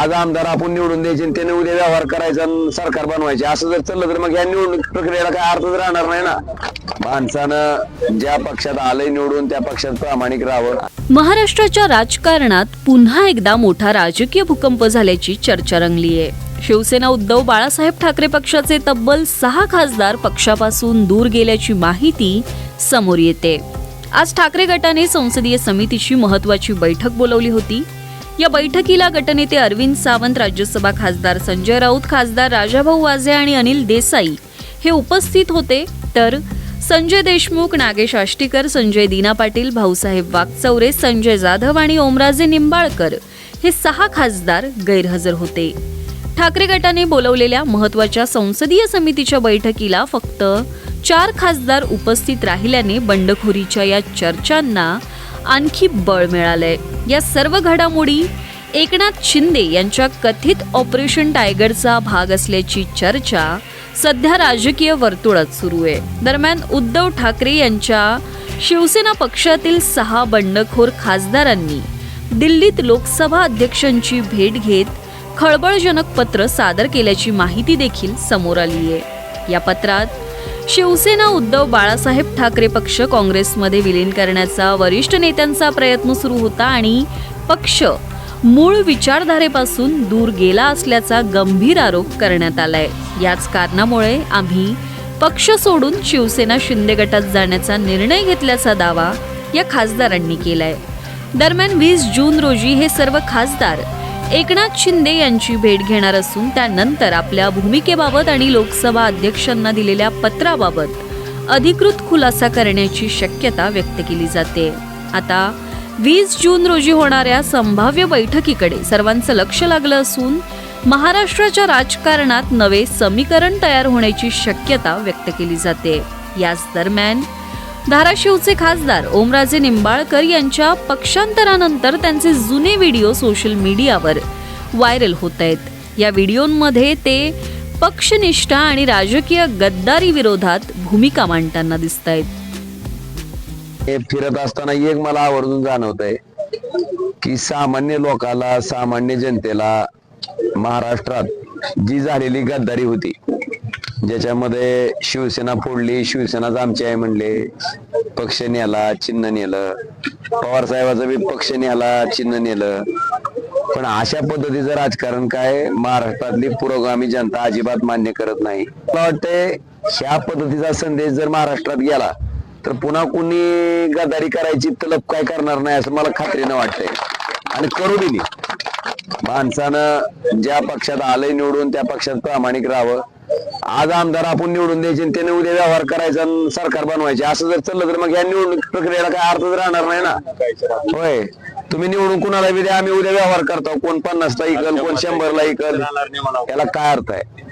आज आमदार आपण निवडून द्यायचे आणि त्याने उद्या व्यवहार करायचा आणि सरकार बनवायचे, असं जर चाललं तर मग या निवडणूक प्रक्रियेला काय अर्थच राहणार नाही ना. माणसानं ज्या पक्षात आलंय निवडून त्या पक्षात प्रामाणिक राहावं. महाराष्ट्राच्या राजकारणात पुन्हा एकदा मोठा राजकीय भूकंप झाल्याची चर्चा रंगली आहे. शिवसेना उद्धव बाळासाहेब ठाकरे पक्षाचे तब्बल 6 खासदार पक्षापासून दूर गेल्याची माहिती समोर येते. आज ठाकरे गटाने संसदीय समितीची महत्त्वाची बैठक बोलावली होती. या बैठकीला गटनेते अरविंद सावंत, राज्यसभा खासदार संजय राऊत, खासदार राजाभाऊ वाजे आणि अनिल देसाई हे उपस्थित होते. तर संजय देशमुख, नागेश आष्टीकर, संजय दीना पाटील, भाऊसाहेब वागचौरे, संजय जाधव आणि ओमराजे निंबाळकर हे 6 खासदार गैरहजर होते. ठाकरे गटाने बोलवलेल्या महत्त्वाच्या संसदीय समितीच्या बैठकीला फक्त 4 खासदार उपस्थित राहिल्याने बंडखोरीच्या या चर्चांना आणखी बळ मिळालंय. या सर्व घडामोडी एकनाथ शिंदे यांच्या कथित ऑपरेशन टायगरचा भाग असल्याची चर्चा सध्या राजकीय वर्तुळात सुरू आहे. दरम्यान उद्धव ठाकरे यांच्या शिवसेना पक्षातील 6 बंडखोर खासदारांनी दिल्लीत लोकसभा अध्यक्षांची भेट घेत खळबळजनक पत्र सादर केल्याची माहिती देखील समोर आली आहे. या पत्रात शिवसेना उद्धव बाळासाहेब ठाकरे पक्ष काँग्रेसमध्ये विलीन करण्याचा वरिष्ठ नेत्यांचा प्रयत्न सुरू होता आणि पक्ष मूळ विचारधारेपासून दूर गेला असल्याचा गंभीर आरोप करण्यात आलाय. याच कारणामुळे आम्ही पक्ष सोडून शिवसेना शिंदे गटात जाण्याचा निर्णय घेतल्याचा दावा या खासदारांनी केलाय. दरम्यान 20 जून रोजी हे सर्व खासदार एकनाथ शिंदे यांची भेट घेणार असून त्यानंतर आपल्या भूमिकेबाबत आणि लोकसभा अध्यक्षांना दिलेल्या पत्राबाबत अधिकृत खुलासा करण्याची शक्यता व्यक्त केली जाते. आता 20 जून रोजी होणाऱ्या संभाव्य बैठकीकडे सर्वांचं लक्ष लागलं असून महाराष्ट्राच्या राजकारणात नवे समीकरण तयार होण्याची शक्यता व्यक्त केली जाते. याच दरम्यान धाराशिवचे खासदार ओमराजे निंबाळकर यांच्या पक्षांतरानंतर त्यांचे जुने व्हिडिओ सोशल मीडियावर व्हायरल होत आहेत. या व्हिडिओमध्ये ते पक्षनिष्ठा आणि राजकीय गद्दारी विरोधात भूमिका मांडताना दिसत आहेत. हे फिरत असताना एक मला आवर्जून जाणवतंय की सामान्य लोकाला, सामान्य जनतेला महाराष्ट्रात जी झालेली गद्दारी होती, ज्याच्यामध्ये शिवसेना फोडली, शिवसेनाच आमची आहे म्हणले, पक्ष नेला, चिन्ह नेलं, पवार साहेबाचा बी पक्ष नेला, चिन्ह नेलं. पण अशा पद्धतीचं राजकारण काय महाराष्ट्रातली पुरोगामी जनता अजिबात मान्य करत नाही. मला वाटतंय ह्या पद्धतीचा संदेश जर महाराष्ट्रात गेला तर पुन्हा कुणी गद्दारी करायची तलब काय करणार नाही असं मला खात्रीनं वाटतंय. आणि करू दिली. माणसानं ज्या पक्षात आलंय निवडून त्या पक्षात प्रामाणिक राहावं. आज आमदार आपण निवडून द्यायचे आणि त्याने उद्या व्यवहार करायचा आणि सरकार बनवायचे, असं जर चाललं तर मग या निवडणूक प्रक्रियेला काय अर्थच राहणार नाही ना. होय, तुम्ही निवडून कुणाला बी द्या, आम्ही उद्या व्यवहार करतो, कोण 50ला इकल, कोण 100ला इकल, याला काय अर्थ आहे.